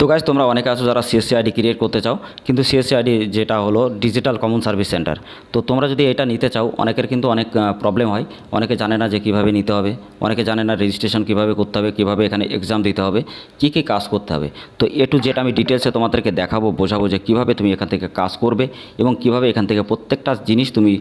তো গাইজ তোমরা অনেকে আছো যারা সিএসসি আইডি ক্রিয়েট করতে চাও, কিন্তু সিএসসি আইডি যেটা হলো ডিজিটাল কমন সার্ভিস সেন্টার। তো তোমরা যদি এটা নিতে চাও, অনেকের কিন্তু অনেক প্রবলেম হয়। অনেকে জানে না যে কীভাবে নিতে হবে, অনেকে জানে না রেজিস্ট্রেশন কীভাবে করতে হবে, কীভাবে এখানে এক্সাম দিতে হবে, কী কী কাজ করতে হবে। তো এ টু জেড আমি ডিটেলসে তোমাদেরকে দেখাবো, বোঝাবো যে কীভাবে তুমি এখান থেকে কাজ করবে এবং কীভাবে এখান থেকে প্রত্যেকটা জিনিস তুমি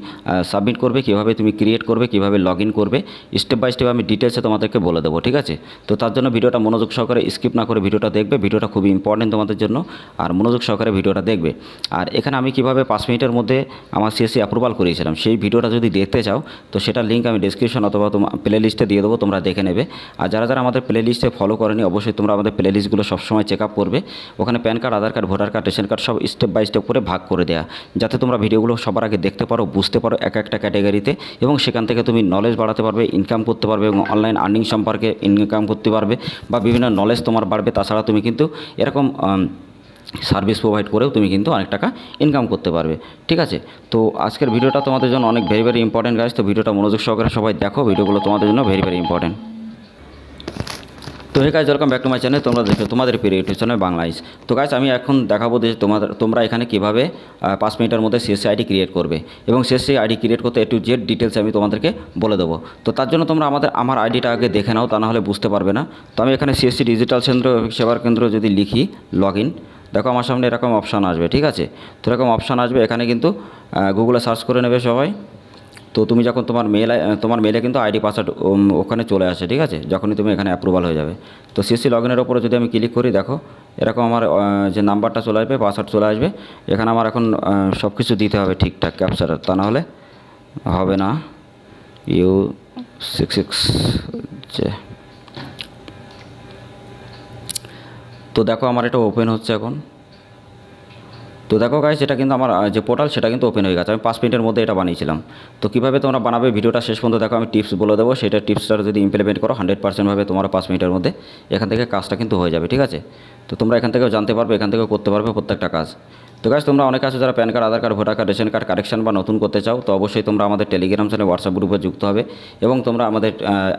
সাবমিট করবে, কীভাবে তুমি ক্রিয়েট করবে, কীভাবে লগ ইন করবে, স্টেপ বাই স্টেপ আমি ডিটেলসে তোমাদেরকে বলে দেবো। ঠিক আছে, তো তার জন্য ভিডিওটা মনোযোগ সহকারে স্কিপ না করে ভিডিওটা দেখবে। ভিডিওটা খুবই ইম্পর্টেন্ট তোমাদের জন্য, আর মনোযোগ সহকারে ভিডিওটা দেখবে। আর এখানে আমি কিভাবে 5 মিনিটের মধ্যে আমার সিএসসি অ্যাপ্রুভাল করিয়েছিলাম, সেই ভিডিওটা যদি দেখতে চাও তো সেটার লিঙ্ক আমি ডেসক্রিপশন অথবা তোমার প্লে লিস্টে দিয়ে দেবো, তোমরা দেখে নেবে। আর যারা যারা আমাদের প্লে লিস্টে ফলো করেনি, অবশ্যই তোমরা আমাদের প্লে লিস্টগুলো সবসময় চেক আপ করবে। ওখানে PAN card, Aadhaar card, voter card, ration card সব স্টেপ বাই স্টেপ করে ভাগ করে দেওয়া, যাতে তোমরা ভিডিওগুলো সবার আগে দেখতে পারো, বুঝতে পারো এক একটা ক্যাটাগরিতে, এবং সেখান থেকে তুমি নলেজ বাড়াতে পারবে, ইনকাম করতে পারবে, এবং অনলাইন আর্নিং সম্পর্কে ইনকাম করতে পারবে, বা বিভিন্ন নলেজ তোমার বাড়বে। তাছাড়া তুমি কিন্তু এরকম সার্ভিস প্রোভাইড করেও তুমি কিন্তু অনেক টাকা ইনকাম করতে পারবে। ঠিক আছে, তো আজকের ভিডিওটা তোমাদের জন্য অনেক ভেরি ভেরি ইম্পর্টেন্ট গাইজ। তো ভিডিওটা মনোযোগ সহকারে সবাই দেখো, ভিডিওগুলো তোমাদের জন্য ভেরি ভেরি ইম্পর্টেন্ট। তো hey guys, welcome back to my channel. তোমরা দেখো তোমাদের প্রিয় ইউটিউব চ্যানেল বাংলাইজ। তো গাইজ, আমি এখন দেখাবো যে তোমরা এখানে কীভাবে 5 মিনিটের মধ্যে সিএসসি আইডি ক্রিয়েট করবে, এবং সিএসসি আইডি ক্রিয়েট করতে এ টু জেড ডিটেলস আমি তোমাদেরকে বলে দেবো। তো তার জন্য তোমরা আমার আইডিটা আগে দেখে নাও, তা নাহলে বুঝতে পারবে না। তো আমি এখানে সিএসসি ডিজিটাল সেবার কেন্দ্র যদি লিখি লগ ইন, দেখো আমার সামনে এরকম অপশান আসবে। ঠিক আছে, তো এরকম অপশান আসবে, এখানে কিন্তু গুগলে সার্চ করে নেবে সবাই। তো তুমি যখন তোমার মেলে কিন্তু আইডি পাসওয়ার্ড ওখানে চলে আসে। ঠিক আছে, যখনই তুমি এখানে অ্যাপ্রুভাল হয়ে যাবে। তো সিএসসি লগ ইনের ওপরে যদি আমি ক্লিক করি, দেখো এরকম আমার যে নাম্বারটা চলে আসবে, পাসওয়ার্ড চলে আসবে। এখানে আমার এখন সব কিছু দিতে হবে ঠিকঠাক, ক্যাপচার, তা নাহলে হবে না। U66 যে, তো দেখো আমার এটা ওপেন হচ্ছে এখন। তো দেখো গাইস, এটা কিন্তু আমার যে পোর্টাল সেটা কিন্তু ওপেন হয়ে গেছে। আমি 5 মিনিটের মধ্যে এটা বানিয়েছিলাম। তো কীভাবে তোমরা বানাবে, ভিডিওটা শেষ পর্যন্ত দেখো, আমি টিপস বলে দেবো। সেটা টিপসটা যদি ইমপ্লিমেন্ট করো 100% ভাবে তোমার 5 মিনিটের মধ্যে এখান থেকে কাজটা কিন্তু হয়ে যাবে। ঠিক আছে, তো তোমরা এখান থেকেও জানতে পারবে, এখান থেকেও করতে পারবে প্রত্যেকটা কাজ। তো গাইস, তোমরা অনেক আছো যারা PAN card, Aadhaar card, voter card, ration card correction বা নতুন করতে চাও, তো অবশ্যই তোমরা আমাদের টেলিগ্রাম চ্যানেল, হোয়াটসঅ্যাপ গ্রুপে যুক্ত হবে, এবং তোমরা আমাদের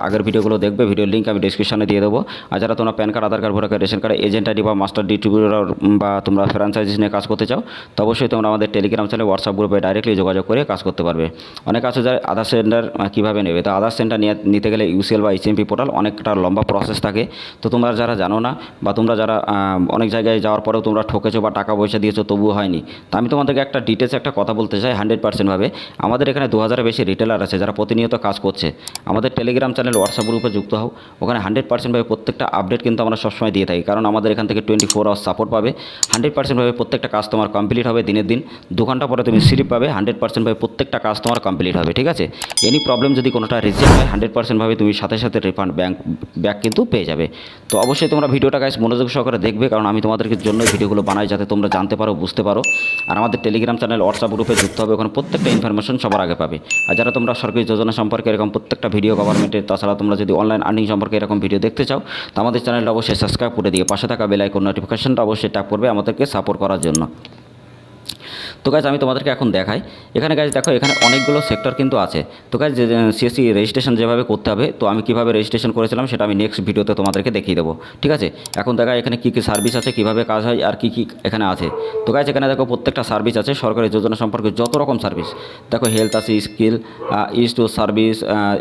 আগের ভিডিওগুলো দেখবে। ভিডিওর লিঙ্ক আমি ডিসক্রিপশনে দিয়ে দেবো। আর যারা তোমরা PAN card, Aadhaar card, voter card, ration card, agent ID বা মাস্টার ডিস্ট্রিবিউটর বা তোমরা ফ্র্যাঞ্চাইজিস নিয়ে কাজ করতে চাও, তো অবশ্যই তোমরা আমাদের টেলিগ্রাম চ্যানেল, হোয়াটসঅ্যাপ গ্রুপে ডাইরেক্টলি যোগাযোগ করে কাজ করতে পারবে। অনেক আছে যারা আধার সেন্টার কীভাবে নেবে, তো আধার সেন্টার নিতে গেলে ইউসিএল বা এইচএমপি পোর্টাল অনেকটা লম্বা প্রসেস থাকে। তো তোমরা যারা জানো না, বা তোমরা যারা অনেক জায়গায় যাওয়ার পরেও তোমরা ঠকেছো বা টাকা পয়সা দিয়েছো তবুও হয়নি, তো আমি তোমাদেরকে একটা ডিটেলস একটা কথা বলতে চাই 100% ভাবে। আমাদের এখানে 2000-এর বেশি রিটেলার আছে যারা প্রতিনিয়ত কাজ করছে। আমাদের টেলিগ্রাম চ্যানেল, হোয়াটসঅ্যাপ গ্রুপে যুক্ত হও। ওখানে 100% ভাবে প্রত্যেকটা আপডেট কিন্তু আমরা সবসময় দিয়ে থাকি, কারণ আমাদের এখান থেকে 24 আওয়ার্স সাপোর্ট পাবে। 100% ভাবে প্রত্যেকটা কাজ তোমার কমপ্লিট হবে দিনের দিন। 2 ঘন্টা পরে তুমি স্লিপ পাবে। 100% ভাবে প্রত্যেকটা কাজ তোমার কমপ্লিট হবে। ঠিক আছে, এনি প্রবলেম যদি কোনোটা রিজেক্ট হয়, 100% ভাবে তুমি সাথে সাথে রিফান্ড ব্যাক কিন্তু পেয়ে যাবে। তো অবশ্যই তোমরা ভিডিওটা গাইস মনোযোগ সহকারে দেখবে, কারণ আমি তোমাদেরকে জন্য ভিডিওগুলো বানাই, যাতে তোমরা জানতে পারো, বুঝতে পারো। আর আমাদের টেলিগ্রাম চ্যানেল, হোয়াটসঅ্যাপ গ্রুপে যুক্ত হবে, ওখানে প্রত্যেকটা ইনফরমেশন সবার আগে পাবে। আর যারা তোমরা সরকারি যোজনা সম্পর্কে এরকম প্রত্যেকটা ভিডিও, গভর্নমেন্টের, তাছাড়া তোমরা যদি অনলাইন আর্নিং সম্পর্কে এরকম ভিডিও দেখতে চাও, তো আমাদের চ্যানেলটা অবশ্যই সাবস্ক্রাইব করে দিয়ে পাশে থাকা বেল আইকন নোটিফিকেশনটা অবশ্যই ট্যাপ করবে আমাদেরকে সাপোর্ট করার জন্য। তো গাইজ, আমি তোমাদেরকে এখন দেখাই। এখানে গাইজ দেখো, এখানে অনেকগুলো সেক্টর কিন্তু আছে। তো গাইজ, সিএসসি রেজিস্ট্রেশন যেভাবে করতে হবে, তো আমি কীভাবে রেজিস্ট্রেশন করেছিলাম সেটা আমি নেক্সট ভিডিওতে তোমাদেরকে দেখিয়ে দেবো। ঠিক আছে, এখন দেখা এখানে কী কী সার্ভিস আছে, কীভাবে কাজ হয়, আর কী কী এখানে আছে। তো গাইজ, এখানে দেখো প্রত্যেকটা সার্ভিস আছে, সরকারি যোজনা সম্পর্কে যত রকম সার্ভিস। দেখো হেলথ আছে, skill, store service,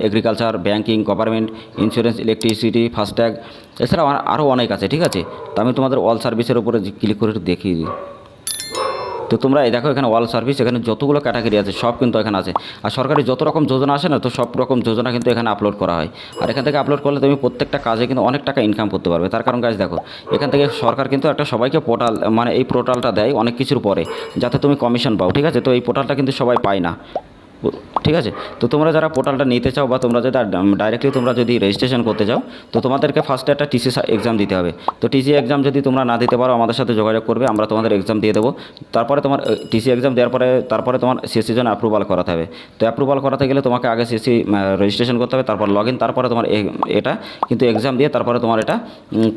agriculture, banking, government, insurance, electricity, FASTag, এছাড়াও আরও অনেক আছে। ঠিক আছে, তো আমি তোমাদের অল সার্ভিসের উপরে ক্লিক করে একটু দেখিয়ে দিই। তো তোমরা এই দেখো, এখানে অল সার্ভিস, এখানে যতগুলো ক্যাটাগরি আছে সব কিন্তু এখানে আছে। আর সরকারি যত রকম যোজনা আসে না, তো সব রকম যোজনা কিন্তু এখানে আপলোড করা হয়। আর এখান থেকে আপলোড করলে তুমি প্রত্যেকটা কাজে কিন্তু অনেক টাকা ইনকাম করতে পারবে। তার কারণ গাইজ দেখো, এখান থেকে সরকার কিন্তু একটা সবাইকে পোর্টাল, মানে এই পোর্টালটা দেয় অনেক কিছুর পরে, যাতে তুমি কমিশন পাও। ঠিক আছে, তো এই পোর্টালটা কিন্তু সবাই পায় না। ঠিক আছে, তো তোমরা যারা পোর্টালটা নিতে চাও, বা তোমরা যদি ডাইরেক্টলি তোমরা যদি রেজিস্ট্রেশন করতে চাও, তো তোমাদেরকে ফার্স্টে একটা টিসি এক্সাম দিতে হবে। তো টিসি এক্সাম যদি তোমরা না দিতে পারো, আমাদের সাথে যোগাযোগ করবে, আমরা তোমাদের এক্সাম দিয়ে দেবো। তারপরে তোমার টিসি এক্সাম দেওয়ার পরে তারপরে তোমার সিএসসির জন্য অ্যাপ্রুভাল করাতে হবে। তো অ্যাপ্রুভাল করাতে গেলে তোমাকে আগে সিএসসি রেজিস্ট্রেশন করতে হবে, তারপর লগ ইন, তারপরে তোমার এটা কিন্তু এক্সাম দিয়ে তারপরে তোমার এটা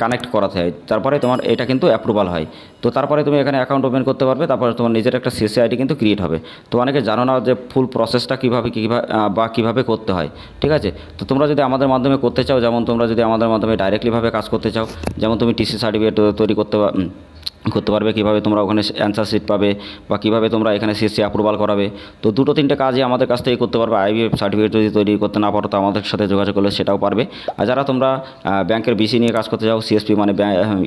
কানেক্ট করাতে হয়, তারপরে তোমার এটা কিন্তু অ্যাপ্রুভাল হয়। তো তারপরে তুমি এখানে অ্যাকাউন্ট ওপেন করতে পারবে, তারপরে তোমার নিজের একটা সিএসসি আইডি কিন্তু ক্রিয়েট হবে। তো অনেকে জানো না যে ফুল প্রসেস প্রসেসটা কীভাবে বা কীভাবে করতে হয়, ঠিক আছে। তো তোমরা যদি আমাদের মাধ্যমে করতে চাও, যেমন তোমরা যদি আমাদের মাধ্যমে ডাইরেক্টলিভাবে কাজ করতে চাও, যেমন তুমি টিসি সার্টিফিকেট তৈরি করতে পারবে, কীভাবে তোমরা ওখানে অ্যান্সার শিট পাবে, বা কীভাবে তোমরা এখানে সিএসসি অ্যাপ্রুভাল করাবে। তো 2-3টে কাজই আমাদের কাছ থেকে করতে পারবে। আইবিএফ সার্টিফিকেট যদি তৈরি করতে না পারো তো আমাদের সাথে যোগাযোগ করলে সেটাও পারবে। আর যারা তোমরা ব্যাংকের বিসি নিয়ে কাজ করতে চাও, সিএসপি মানে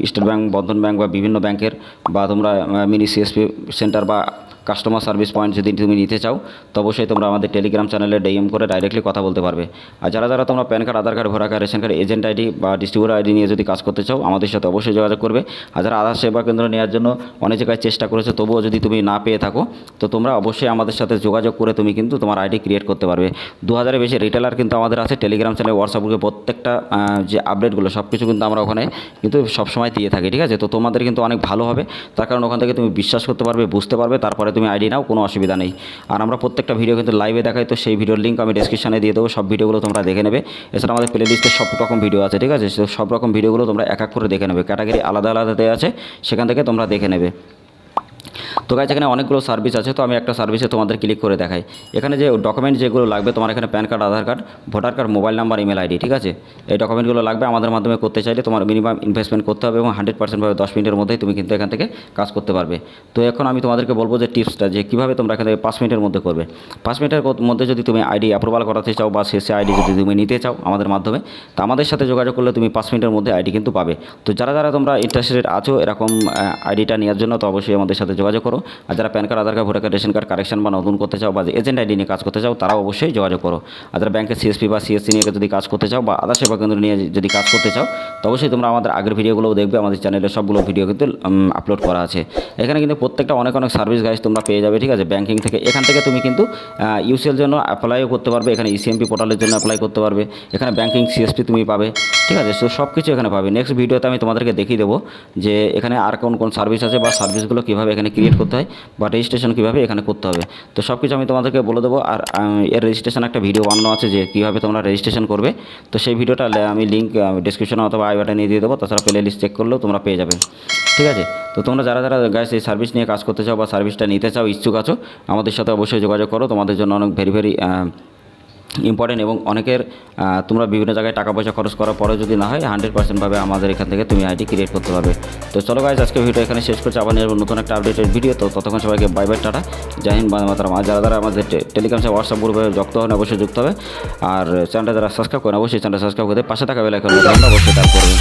স্টেট ব্যাংক, বন্ধন ব্যাংক বা বিভিন্ন ব্যাংকের, বা তোমরা মিনি সিএসপি সেন্টার বা কাস্টমার সার্ভিস পয়েন্ট যদি তুমি নিতে চাও, তো অবশ্যই তোমরা আমাদের টেলিগ্রাম চ্যানেলে ডিএম করে ডাইরেক্টলি কথা বলতে পারবে। আর যারা তোমরা PAN card, Aadhaar card, voter card, ration card, agent ID বা ডিস্ট্রিবিউটর আইডি নিয়ে যদি কাজ করতে চাও, আমাদের সাথে অবশ্যই যোগাযোগ করবে। আর যারা আধার সেবা কেন্দ্র নেওয়ার জন্য অনেক জায়গায় চেষ্টা করেছে, তবুও যদি তুমি না পেয়ে থাকো, তো তোমরা অবশ্যই আমাদের সাথে যোগাযোগ করে তুমি কিন্তু তোমার আইডি ক্রিয়েট করতে পারবে। 2000-এর বেশি রিটেলার কিন্তু আমাদের আছে টেলিগ্রাম চ্যানেল, হোয়াটসঅ্যাপ গ্রুপে প্রত্যেকটা যে আপডেটগুলো সব কিছু কিন্তু আমরা ওখানে কিন্তু সবসময় দিয়ে থাকি, ঠিক আছে। তো তোমাদের কিন্তু অনেক ভালো হবে, তার কারণ ওখান থেকে তুমি বিশ্বাস করতে পারবে, বুঝতে পারবে, তারপরে তুমি আইডি নাও, কোনো অসুবিধা নেই। আর আমরা প্রত্যেকটা ভিডিও কিন্তু লাইভে দেখাই, তো সেই ভিডিওর লিঙ্ক আমি ডেসক্রিপশনে দিয়ে দেবো, সব ভিডিওগুলো তোমরা দেখে নেবে। এছাড়া আমাদের প্লে লিস্টে সব রকম ভিডিও আছে, ঠিক আছে। সব রকম ভিডিওগুলো তোমরা এক এক করে দেখে নেবে, ক্যাটাগরি আলাদা আলাদা দেওয়া আছে, সেখান থেকে তোমরা দেখে নেবে। তো গাইজ এখানে অনেকগুলো সার্ভিস আছে, তো আমি একটা সার্ভিসে তোমাদের ক্লিক করে দেখাই। এখানে যে ডকুমেন্ট যেগুলো লাগবে তোমার, এখানে PAN card, Aadhaar card, voter card, mobile number, email ID, ঠিক আছে। এই ডকুমেন্টগুলো লাগবে। আমাদের মাধ্যমে করতে চাইলে তোমার মিনিমাম ইনভেস্টমেন্ট করতে হবে, এবং 100% ভাবে 10 মিনিটের মধ্যেই তুমি কিন্তু এখান থেকে কাজ করতে পারবে। তো এখন আমি তোমাদেরকে বলবো যে টিপসটা, যে কীভাবে তোমরা এখান থেকে 5 মিনিটের মধ্যে করবে। 5 মিনিটের মধ্যে যদি তুমি আইডি অ্যাপ্রুভাল করাতে চাও, বা শেষে আইডি যদি তুমি নিতে চাও আমাদের মাধ্যমে, তো আমাদের সাথে যোগাযোগ করলে তুমি 5 মিনিটের মধ্যে আইডি কিন্তু পাবে। তো যারা তোমরা ইন্টারেস্টেড আছো এরকম আইডিটা নেওয়ার জন্য, তো অবশ্যই আমাদের সাথে যোগাযোগ করো। আর যারা PAN card, Aadhaar card, voter card, ration card correction বা নতুন করতে চাও, বা এজেন্ট আইডি নিয়ে কাজ করতে চাও, তারাও অবশ্যই যোগাযোগ করো। আর যারা ব্যাংকের সিএসপি বা সিএসসি নিয়ে যদি কাজ করতে চাও, বা আধার সেবা কেন্দ্র নিয়ে যদি কাজ করতে চাও, তো অবশ্যই তোমরা আমাদের আগের ভিডিওগুলোও দেখবে। আমাদের চ্যানেলে সবগুলো ভিডিও কিন্তু আপলোড করা আছে। এখানে কিন্তু প্রত্যেকটা অনেক সার্ভিস গাইজ তোমরা পেয়ে যাবে, ঠিক আছে। ব্যাংকিং থেকে এখান থেকে তুমি কিন্তু ইউসিএল জন্য অ্যাপ্লাইও করতে পারবে, এখানে ইসিএমপি পোর্টালের জন্য অ্যাপ্লাই করতে পারবে, এখানে ব্যাংকিং সিএসপি তুমি পাবে, ঠিক আছে। তো সব কিছু এখানে পাবে। নেক্সট ভিডিওতে আমি তোমাদেরকে দেখিয়ে দেবো যে এখানে আর কোন সার্ভিস আছে, বা সার্ভিসগুলো কীভাবে এখানে ক্রিয়েট করতে হয়, বা রেজিস্ট্রেশন কীভাবে এখানে করতে হবে। তো সব কিছু আমি তোমাদেরকে বলে দেবো। আর এর রেজিস্ট্রেশন একটা ভিডিও বানানো আছে, যে কীভাবে তোমরা রেজিস্ট্রেশন করবে। তো সেই ভিডিওটা আমি লিঙ্ক ডিসক্রিপশনে অথবা আই বাটনে দিয়ে দেবো। তাছাড়া প্লে লিস্ট চেক করলেও তোমরা পেয়ে যাবে, ঠিক আছে। তো তোমরা যারা গাইস এই সার্ভিস নিয়ে কাজ করতে চাও, বা সার্ভিসটা নিতে চাও, ইচ্ছুক আছো, আমাদের সাথে অবশ্যই যোগাযোগ করো। তোমাদের জন্য অনেক ভেরি ইম্পর্টেন্ট, এবং অনেকের তোমরা বিভিন্ন জায়গায় টাকা পয়সা খরচ করার পরে যদি না হয়, 100% ভাবে আমাদের এখান থেকে তুমি আইডি ক্রিয়েট করতে পারবে। তো চলো গাইজ, আজকে ভিডিও এখানে শেষ করছি। আবার নিয়ে নতুন একটা আপডেটেড ভিডিও। তো ততক্ষণ সবাইকে বাই বাই, টাটা, জয় হিন্দ, বন্দে মাতরম। আর যারা আমাদের টেলিগ্রাম হোয়াটসঅ্যাপ গ্রুপে যুক্ত হন, অবশ্যই যুক্ত হবে। আর চ্যানেলটা যারা সাবস্ক্রাইব করেন, অবশ্যই চ্যানেলটা সাবস্ক্রাইব করে পাশে থাকা বেল আইকন অবশ্যই ট্যাপ করবেন।